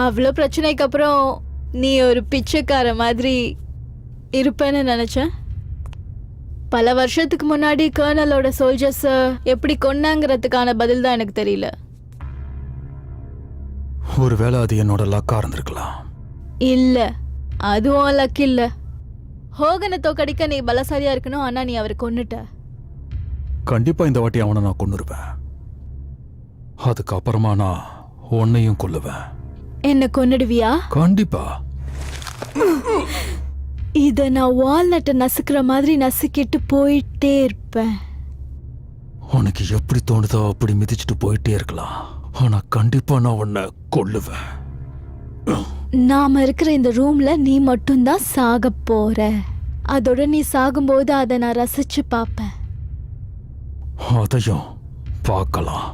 அவ்வளோ பிரச்சனைக்கு அப்புறம் நீ ஒரு பிச்சைக்கார மாதிரி இருப்பேன்னு நினைச்சேன். பல வருஷத்துக்கு முன்னாடி கர்னலோட சோல்ஜர்ஸை எப்படி கொன்னாங்கிறதுக்கான பதில் தான் எனக்கு தெரியல. ஒருவேளை அது என்னோட லக்கா இருந்திருக்கலாம். இல்ல, அதுவும் லக் இல்ல. ஹோகனை தோக்கடிக்க நீ பலசாலியா இருக்கணும், ஆனா நீ அவரை கொன்னுட்ட. கண்டிப்பா இந்த வாட்டி அவனை நான் கொன்னுருவேன். அதுக்கப்புறமா நான் உன்னையும் கொல்லுவேன். என்ன கொன்னுடுவியா? கண்டிப்பா. இத நான் வால்நட்டை நசுக்கிற மாதிரி நசுக்கிட்டு போயிட்டே இருப்பேன். உனக்கு எப்படி தோணுதோ அப்படி மிதிச்சுட்டு போயிட்டே இருக்கலாம். ஆனா கண்டிப்பா நான் உன்னை கொல்லுவேன். நாம இருக்கிற இந்த ரூம்ல நீ மட்டும்தான் சாக போற. அதோட நீ சாகும்போது அதை நான் ரசிச்சு பார்ப்பேன். அதையும் பார்க்கலாம்.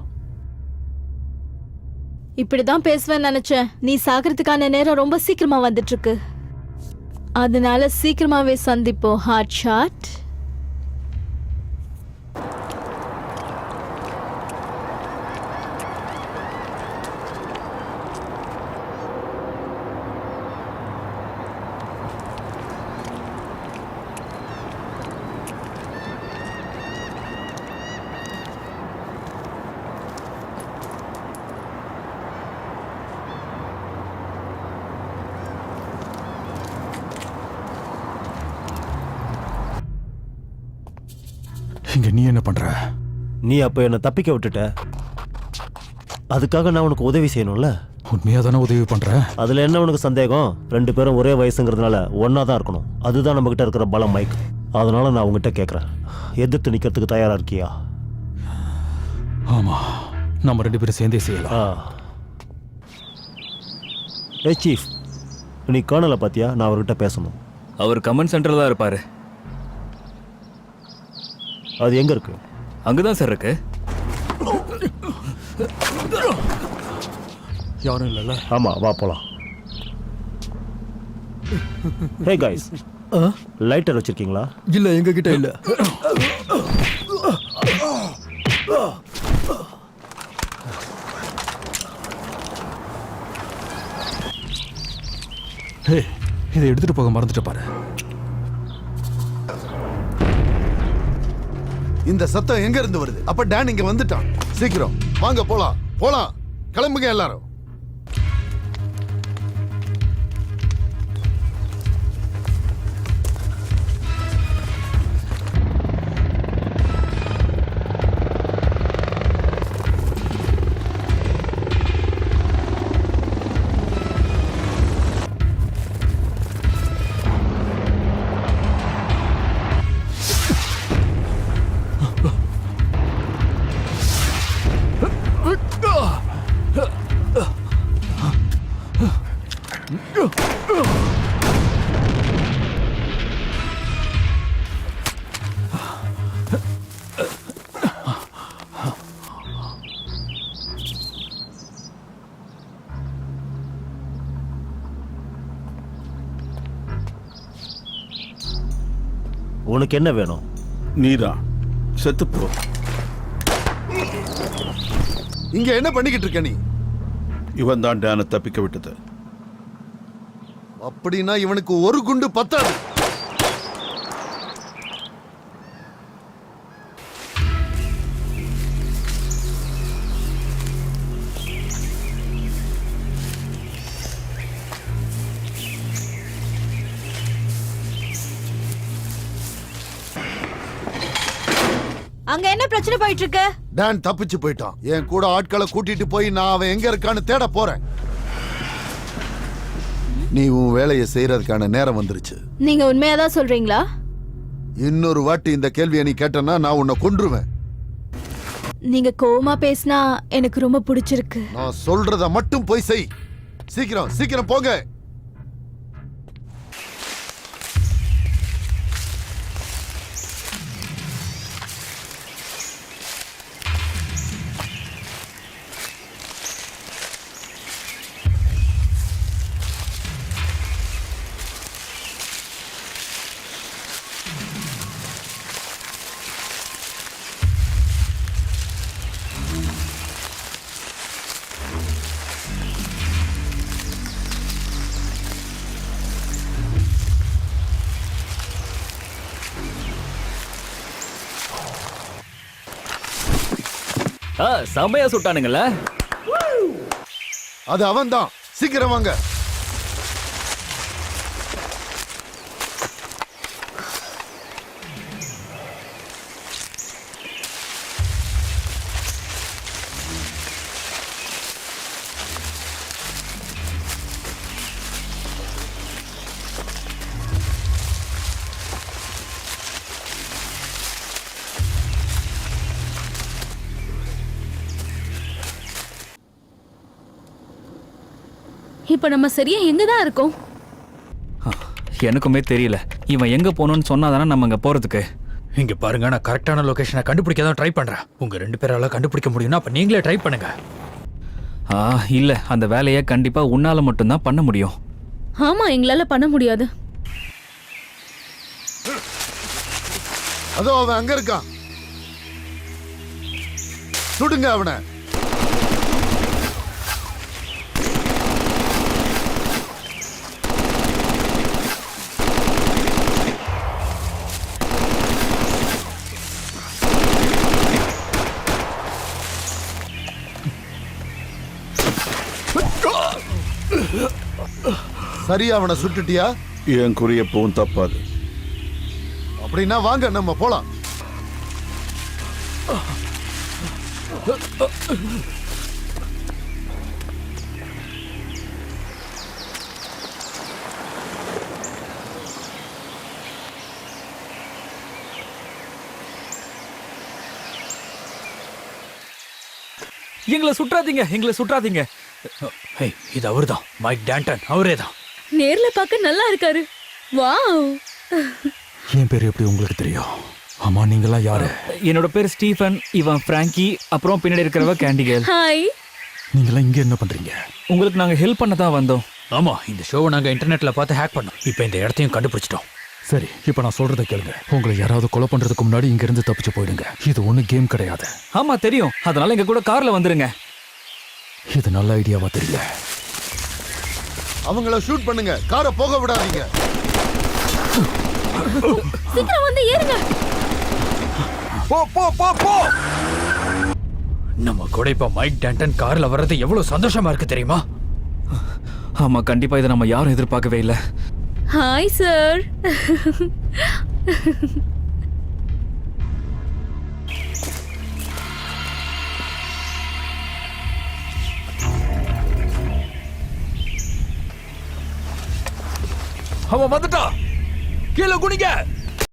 இப்படிதான் பேசுவேன்னு நினைச்சேன். நீ சாகிறதுக்கான நேரம் ரொம்ப சீக்கிரமா வந்துட்டு இருக்கு. அதனால சீக்கிரமாவே சந்திப்போம் ஹார்ட் ஷாட். இங்க நீ என்ன பண்ற? நீ அப்ப என்ன தப்பிக்க விட்டுட்ட. அதுக்காக நான் உனக்கு உதவி செய்யணும்ல. உண்மையா தானே உதவி பண்ற? அதுல என்ன உனக்கு சந்தேகம்? 2 பேரும் ஒரே வயசுங்கிறதுனால ஒன்னா தான் இருக்கணும். அதுதான் நம்ம கிட்ட இருக்கிற பலம், மைக். அதனால நான் உங்ககிட்ட கேட்கறேன், எதிர்த்து நிக்கிறதுக்கு தயாரா இருக்கியா? ஆமா, நம்ம 2 பேரும் சேர்ந்தே செய்யலாம். ஏய் சீஃப், நீ கர்னலை பாத்தியா? நான் அவர்கிட்ட பேசணும். அவர் கமெண்ட் சென்டர்ல தான் இருப்பாரு. அது எங்க இருக்கு? அங்கதான் சார் இருக்கு. யாரும் இல்லைல்ல? ஆமா, வா போலாம். ஹே கைஸ், லைட்டர் வச்சிருக்கீங்களா? இல்ல, எங்க கிட்ட இல்ல. ஹே, இதை எடுத்துட்டு போக மறந்துட்டு பாரு. இந்த சத்தம் எங்க இருந்து வருது? அப்ப டான் இங்க வந்துட்டான். சீக்கிரம் வாங்க, போலாம் போலாம், கிளம்புங்க எல்லாரும். உனக்கு என்ன வேணும்? நீதான் செத்துப்போ. இங்க என்ன பண்ணிக்கிட்டு இருக்க நீ? இவன் தான் டானை தப்பிக்க விட்டது. அப்படின்னா இவனுக்கு ஒரு குண்டு பத்தாது. அங்க என்ன பிரச்சனை போயிட்டு இருக்கு? டான் தப்பிச்சு போயிட்டான். என் கூட ஆட்களை கூட்டிட்டு போய் நான் அவன் எங்க இருக்கான்னு தேட போறேன். நீ உன் வேலையை செய்யறதுக்கான நேரம் வந்துருச்சு. நீங்க உண்மையாதான் சொல்றீங்களா? இன்னொரு வாட்டி இந்த கேள்வியை நீ கேட்டனா நான் உன்னை கொன்றுவேன். நீங்க கோவமா பேசினா எனக்கு ரொம்ப பிடிச்சிருக்கு. நான் சொல்றத மட்டும் போய் செய். சீக்கிரம் சீக்கிரம் போங்க. செமையா சுட்டானுங்கல்ல. அது அவன்தான். சீக்கிரம் வாங்க. இப்ப நம்ம சரியா எங்க தான் இருக்கோம்? எனக்குமே தெரியல. இவன் எங்க போகணும்னு சொன்னாதானே நம்ம அங்க போறதுக்கு. இங்க பாருங்க, நான் கரெக்டான லொகேஷனை கண்டுபிடிக்க தான் ட்ரை பண்றேன். உங்க 2 பேரால கண்டுபிடிக்க முடியும்னா அப்ப நீங்களே ட்ரை பண்ணுங்க. இல்ல, அந்த வேலையை கண்டிப்பா உன்னால மட்டும்தான் பண்ண முடியும். ஆமா, எங்களால பண்ண முடியாது. அதோ அவன் அங்க இருக்கான். சுடுங்க அவனை. சரி, அவனை சுட்டுட்டியா? என் குறி எப்பவும் தப்பாது. அப்படின்னா வாங்க நம்ம போலாம். எங்களை சுற்றாதீங்க, எங்களை சுற்றாதீங்க. ஹே, இது அவர்தான், மைக் டான்டன். அவரே தான். நேர்ல பார்க்க நல்லா இருக்காரு. வாவ். என் பேர் எப்படி உங்களுக்கு தெரியும்? ஆமா, நீங்களா யாரு? என்னோட பேர் ஸ்டீஃபன், இவன் பிராங்கி, அப்புறம் பின்னாடி இருக்கிறவ கேண்டிகேல். ஹாய். நீங்களா இங்க என்ன பண்றீங்க? உங்களுக்கு நாங்க ஹெல்ப் பண்ண தான் வந்தோம். ஆமா, இந்த ஷோவை நாங்க இன்டர்நெட்ல பார்த்து ஹேக் பண்ணோம். இப்போ இந்த இடத்தையும் கண்டுபிடிச்சிட்டோம். சரி, இப்போ நான் சொல்றதை கேளுங்க. உங்களை யாராவது கொலை பண்றதுக்கு முன்னாடி இங்க இருந்து தப்பிச்சு போயிடுங்க. இது ஒன்றும் கேம் கிடையாது. ஆமா தெரியும், அதனால எங்க கூட கார்ல வந்துருங்க. இது நல்ல ஐடியாவா தெரியல. அவங்கள ஷூட் பண்ணுங்க, காரை போக விடாதீங்க. சீக்கிரம் வந்து ஏறுங்க. போ போ போ போ. நம்ம கூட இப்ப மைக் டான்டன் கார்ல வர்றது எவ்வளவு சந்தோஷமா இருக்கு தெரியுமா? ஆமா, கண்டிப்பா இதை நம்ம யாரும் எதிர்பார்க்கவே இல்லை. Hi sir. அவன் வந்துட்டா. கீழே குனிங்க.